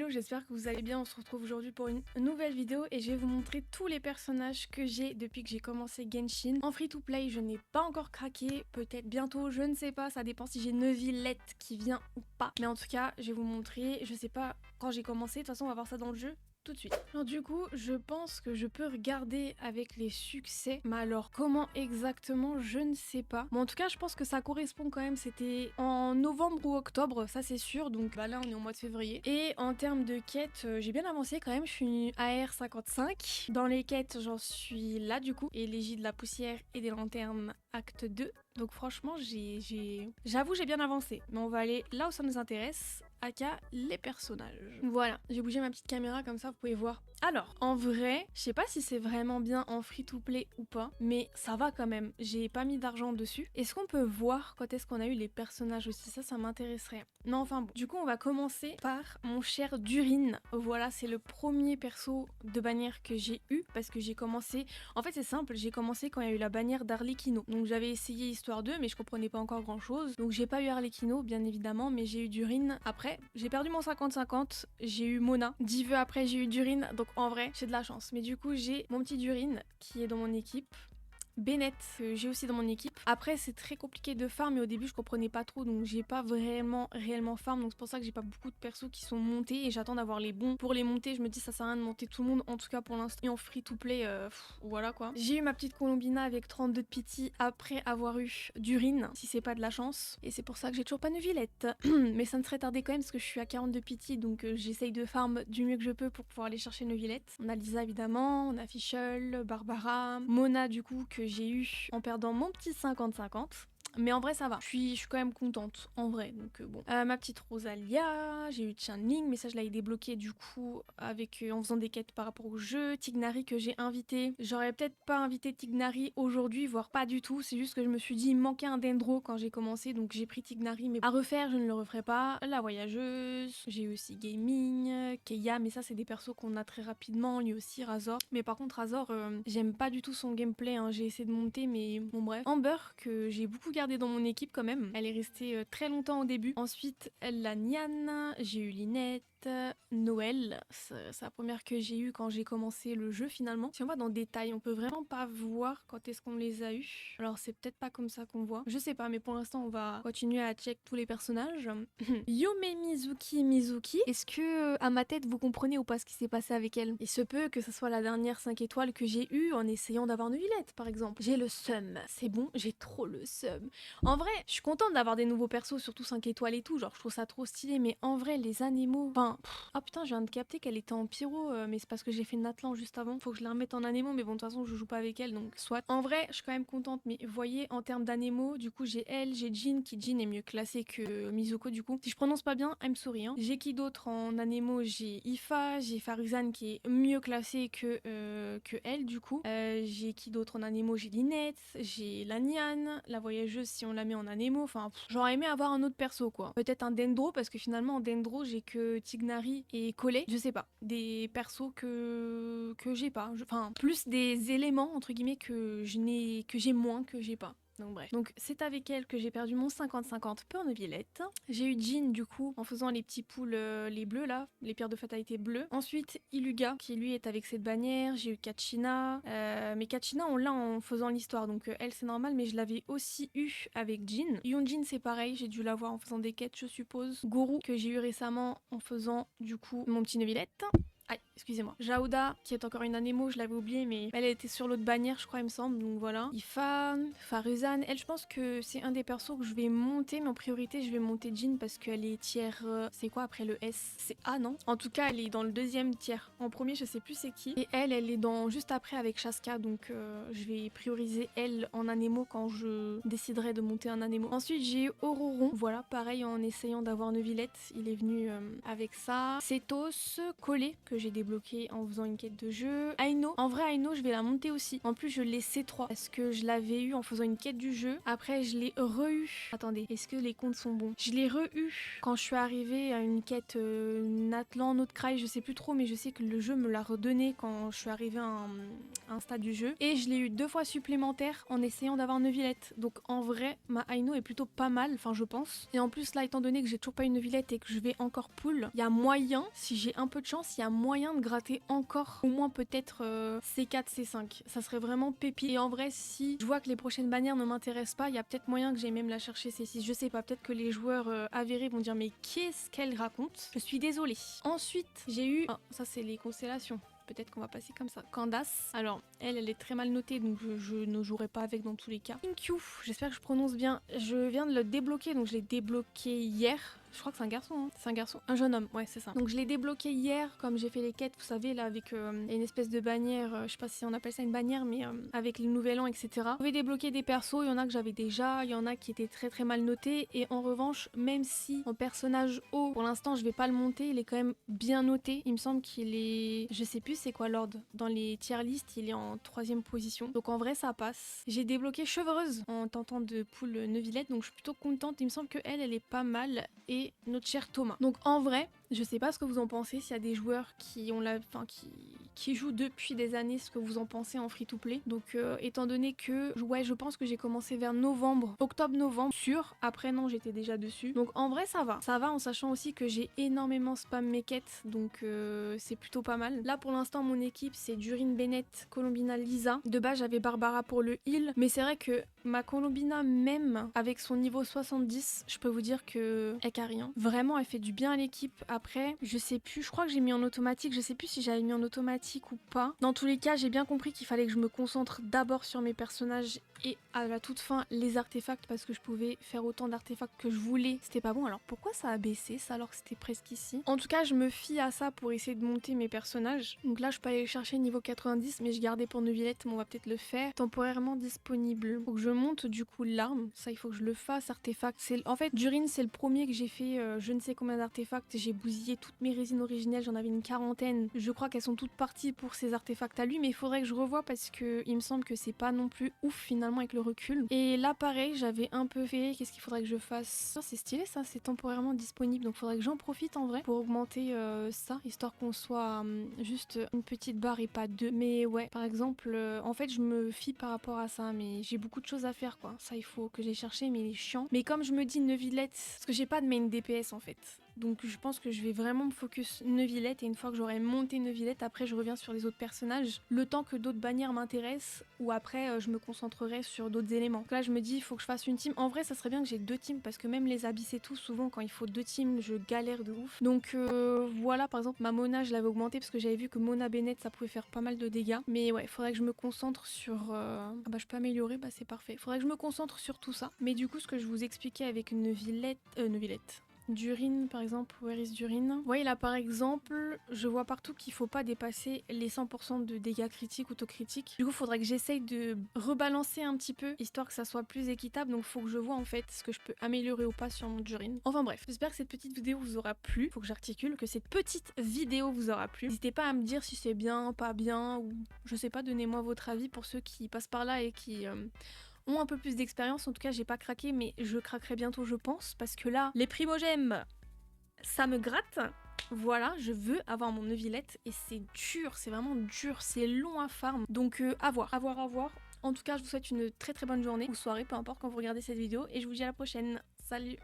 Hello, j'espère que vous allez bien. On se retrouve aujourd'hui pour une nouvelle vidéo et je vais vous montrer tous les personnages que j'ai depuis que j'ai commencé Genshin. En free to play, je n'ai pas encore craqué, peut-être bientôt, je ne sais pas, ça dépend si j'ai Neuvillette qui vient ou pas. Mais en tout cas, je vais vous montrer, je sais pas quand j'ai commencé, de toute façon on va voir ça dans le jeu tout de suite. Alors du coup, je pense que je peux regarder avec les succès, mais alors comment exactement, je ne sais pas. Bon, en tout cas, je pense que ça correspond quand même, c'était en novembre ou octobre, ça c'est sûr, donc bah là on est au mois de février. Et en termes de quêtes, j'ai bien avancé quand même, je suis AR 55. Dans les quêtes, j'en suis là du coup, Élégie de la poussière et des lanternes acte 2. Donc franchement, j'avoue j'ai bien avancé, mais on va aller là où ça nous intéresse, aka les personnages. Voilà, j'ai bougé ma petite caméra comme ça vous pouvez voir. Alors, en vrai, je sais pas si c'est vraiment bien en free to play ou pas, mais ça va quand même, j'ai pas mis d'argent dessus. Est-ce qu'on peut voir quand est-ce qu'on a eu les personnages aussi? Ça m'intéresserait. Non, enfin bon. Du coup, on va commencer par mon cher Durin. Voilà, c'est le premier perso de bannière que j'ai eu, parce que j'ai commencé... En fait, c'est simple, j'ai commencé quand il y a eu la bannière d'Arlecchino. Donc j'avais essayé Histoire 2, mais je comprenais pas encore grand-chose. Donc j'ai pas eu Arlecchino, bien évidemment, mais j'ai eu Durin après. J'ai perdu mon 50-50, j'ai eu Mona. 10 vœux après, j'ai eu Durin, donc en vrai, j'ai de la chance. Mais du coup, j'ai mon petit Durin qui est dans mon équipe. Bennett, que j'ai aussi dans mon équipe. Après, c'est très compliqué de farm, mais au début, je comprenais pas trop, donc j'ai pas réellement farm. Donc c'est pour ça que j'ai pas beaucoup de persos qui sont montés et j'attends d'avoir les bons pour les monter. Je me dis, ça sert à rien de monter tout le monde, en tout cas pour l'instant. Et en free to play, voilà quoi. J'ai eu ma petite Colombina avec 32 de pity après avoir eu Durin, si c'est pas de la chance. Et c'est pour ça que j'ai toujours pas Neuvillette. Mais ça ne serait tardé quand même parce que je suis à 42 pity, donc j'essaye de farm du mieux que je peux pour pouvoir aller chercher Neuvillette. On a Lisa évidemment, on a Fischl, Barbara, Mona du coup que j'ai eu en perdant mon petit 50-50. Mais en vrai ça va, je suis quand même contente en vrai, donc bon. Ma petite Rosalia, j'ai eu Channing, mais ça je l'avais débloqué du coup avec en faisant des quêtes par rapport au jeu. Tignari que j'ai invité, j'aurais peut-être pas invité Tignari aujourd'hui, voire pas du tout, c'est juste que je me suis dit il me manquait un dendro quand j'ai commencé, donc j'ai pris Tignari, mais à refaire je ne le referai pas. La voyageuse, j'ai eu aussi Gaming, Keia, mais ça c'est des persos qu'on a très rapidement, lui aussi Razor. Mais par contre Razor, j'aime pas du tout son gameplay, hein. J'ai essayé de monter mais bon bref. Amber que j'ai beaucoup gardé dans mon équipe quand même. Elle est restée très longtemps au début. Ensuite, la Niane, j'ai eu Linette, Noël, c'est la première que j'ai eue quand j'ai commencé le jeu finalement. Si on va dans le détail, on peut vraiment pas voir quand est-ce qu'on les a eus. Alors c'est peut-être pas comme ça qu'on voit. Je sais pas, mais pour l'instant on va continuer à check tous les personnages. Yume Mizuki, est-ce que à ma tête vous comprenez ou pas ce qui s'est passé avec elle? Il se peut que ce soit la dernière 5 étoiles que j'ai eue en essayant d'avoir Neuvillette par exemple. J'ai le seum, c'est bon, j'ai trop le seum. En vrai, je suis contente d'avoir des nouveaux persos, surtout 5 étoiles et tout, genre je trouve ça trop stylé, mais en vrai, les animaux... Enfin, ah putain, je viens de capter qu'elle était en pyro, mais c'est parce que j'ai fait Natlan juste avant. Faut que je la remette en anémo, mais bon, de toute façon, je joue pas avec elle, donc soit. En vrai, je suis quand même contente, mais vous voyez, en termes d'anémo, du coup, j'ai elle, j'ai Jean, qui Jean est mieux classée que Mizuko, du coup. Si je prononce pas bien, I'm sorry, hein. J'ai qui d'autre en anémo? J'ai Ifa, j'ai Faruzan qui est mieux classée que elle, du coup. J'ai qui d'autre en anémo? J'ai Linette, j'ai la Niane, la voyageuse si on la met en anémo, enfin j'aurais aimé avoir un autre perso quoi. Peut-être un Dendro parce que finalement en Dendro j'ai que Tignari et Collet, je sais pas. Des persos que j'ai pas. Enfin plus des éléments entre guillemets que j'ai moins que j'ai pas. Donc bref. Donc c'est avec elle que j'ai perdu mon 50-50 pour Neuvillette. J'ai eu Jean du coup en faisant les petits poules, les bleus là, les pierres de fatalité bleues. Ensuite Iluga qui lui est avec cette bannière. J'ai eu Kachina. Mais Kachina on l'a en faisant l'histoire donc elle c'est normal mais je l'avais aussi eu avec Jean. Yunjin c'est pareil, j'ai dû l'avoir en faisant des quêtes je suppose. Guru que j'ai eu récemment en faisant du coup mon petit Neuvillette. Aïe, excusez-moi. Jaouda, qui est encore une anémo, je l'avais oubliée, mais elle était sur l'autre bannière, je crois, il me semble, donc voilà. Ifa, Faruzan, elle, je pense que c'est un des persos que je vais monter, mais en priorité, je vais monter Jean parce qu'elle est tiers... c'est quoi après le S? C'est A, non? En tout cas, elle est dans le deuxième tiers. En premier, je sais plus c'est qui. Et elle est dans juste après avec Shaska, donc je vais prioriser elle en anémo quand je déciderai de monter un anémo. Ensuite, j'ai eu Auroron, voilà, pareil, en essayant d'avoir Neuvillette, il est venu avec ça. Cetos, Collet, que que j'ai débloqué en faisant une quête de jeu. Aino, en vrai Aino je vais la monter aussi. En plus je l'ai C3 parce que je l'avais eu en faisant une quête du jeu. Après je l'ai re-eu. Attendez, est-ce que les comptes sont bons? Je l'ai re-eu quand je suis arrivée à une quête Natlan, Notcry, je sais plus trop, mais je sais que le jeu me l'a redonné quand je suis arrivée à un stade du jeu. Et je l'ai eu 2 fois supplémentaire en essayant d'avoir Neuvillette. Donc en vrai, ma Aino est plutôt pas mal, enfin je pense. Et en plus là, étant donné que j'ai toujours pas une Neuvillette et que je vais encore pull, il y a moyen, si j'ai un peu de chance, il y a moyen de gratter encore au moins peut-être C4, C5. Ça serait vraiment pépi. Et en vrai, si je vois que les prochaines bannières ne m'intéressent pas, il y a peut-être moyen que j'aille même la chercher C6. Je sais pas, peut-être que les joueurs avérés vont dire mais qu'est-ce qu'elle raconte? Je suis désolée. Ensuite, j'ai eu... Ah, ça c'est les constellations. Peut-être qu'on va passer comme ça. Candace. Alors, elle est très mal notée, donc je ne jouerai pas avec dans tous les cas. Inkyu, j'espère que je prononce bien. Je viens de le débloquer, donc je l'ai débloqué hier. Je crois que c'est un garçon, hein. C'est un garçon. Un jeune homme, ouais, c'est ça. Donc je l'ai débloqué hier, comme j'ai fait les quêtes, vous savez, là, avec une espèce de bannière, je sais pas si on appelle ça une bannière, mais avec le nouvel an, etc. Vous pouvez débloquer des persos, il y en a que j'avais déjà, il y en a qui étaient très très mal notés, et en revanche, même si en personnage haut, pour l'instant, je vais pas le monter, il est quand même bien noté. Il me semble qu'il est... Je sais plus c'est quoi l'ordre. Dans les tier list, il est en 3e position. Donc en vrai, ça passe. J'ai débloqué Chevreuse en tentant de pull Neuvillette, donc je suis plutôt contente. Il me semble que elle est pas mal. Et notre cher Thomas. Donc en vrai, je sais pas ce que vous en pensez, s'il y a des joueurs qui ont qui jouent depuis des années, ce que vous en pensez en free-to-play. Donc étant donné que ouais, je pense que j'ai commencé vers novembre, octobre-novembre, sûr. Après non, j'étais déjà dessus. Donc en vrai, ça va. Ça va en sachant aussi que j'ai énormément spam mes quêtes, donc c'est plutôt pas mal. Là pour l'instant, mon équipe c'est Durin, Bennett, Colombina, Lisa. De base, j'avais Barbara pour le heal, mais c'est vrai que ma Colombina, même avec son niveau 70, je peux vous dire que elle carry, hein. Vraiment, elle fait du bien à l'équipe. Après, je sais plus, je crois que j'ai mis en automatique, je sais plus si j'avais mis en automatique ou pas. Dans tous les cas, j'ai bien compris qu'il fallait que je me concentre d'abord sur mes personnages et à la toute fin les artefacts, parce que je pouvais faire autant d'artefacts que je voulais. C'était pas bon, alors pourquoi ça a baissé ça alors que c'était presque ici? En tout cas, je me fie à ça pour essayer de monter mes personnages. Donc là, je peux aller les chercher niveau 90, mais je gardais pour Neuvillette, mais on va peut-être le faire. Temporairement disponible. Faut que je monte du coup l'arme, ça il faut que je le fasse. Artefact, en fait, Durin c'est le premier que j'ai fait, je ne sais combien d'artefacts. J'ai bousillé toutes mes résines originelles, j'en avais une quarantaine. Je crois qu'elles sont toutes parties pour ces artefacts à lui, mais il faudrait que je revoie parce que il me semble que c'est pas non plus ouf finalement avec le recul. Et là pareil, j'avais un peu fait, qu'est-ce qu'il faudrait que je fasse? Oh, c'est stylé ça, c'est temporairement disponible, donc faudrait que j'en profite en vrai pour augmenter ça, histoire qu'on soit juste une petite barre et pas deux. Mais ouais, par exemple, en fait je me fie par rapport à ça, mais j'ai beaucoup de choses à faire quoi. Ça il faut que j'ai cherché, mais il est chiant. Mais comme je me dis Neuvillette, parce que j'ai pas de main DPS en fait. Donc je pense que je vais vraiment me focus Neuvillette, et une fois que j'aurai monté Neuvillette, après je reviens sur les autres personnages, le temps que d'autres bannières m'intéressent, ou après je me concentrerai sur d'autres éléments. Donc là je me dis il faut que je fasse une team. En vrai ça serait bien que j'ai 2 teams, parce que même les abyss et tout, souvent quand il faut 2 teams je galère de ouf. Donc voilà, par exemple ma Mona je l'avais augmentée parce que j'avais vu que Mona Bennett ça pouvait faire pas mal de dégâts. Mais ouais, faudrait que je me concentre sur... Ah bah je peux améliorer, bah c'est parfait. Faudrait que je me concentre sur tout ça. Mais du coup ce que je vous expliquais avec Neuvillette... Durin par exemple, where is Durin? Vous voyez là par exemple, je vois partout qu'il faut pas dépasser les 100% de dégâts critiques, autocritiques. Du coup, faudrait que j'essaye de rebalancer un petit peu, histoire que ça soit plus équitable. Donc faut que je vois en fait ce que je peux améliorer ou pas sur mon Durin. Enfin bref, j'espère que cette petite vidéo vous aura plu. Faut que j'articule, que cette petite vidéo vous aura plu. N'hésitez pas à me dire si c'est bien, pas bien, ou je sais pas, donnez-moi votre avis pour ceux qui passent par là et qui... ont un peu plus d'expérience. En tout cas, j'ai pas craqué, mais je craquerai bientôt, je pense, parce que là, les primogèmes, ça me gratte. Voilà, je veux avoir mon Neuvillette et c'est dur, c'est vraiment dur, c'est long à farm. Donc à voir, à voir, à voir. En tout cas, je vous souhaite une très très bonne journée ou soirée, peu importe quand vous regardez cette vidéo, et je vous dis à la prochaine. Salut!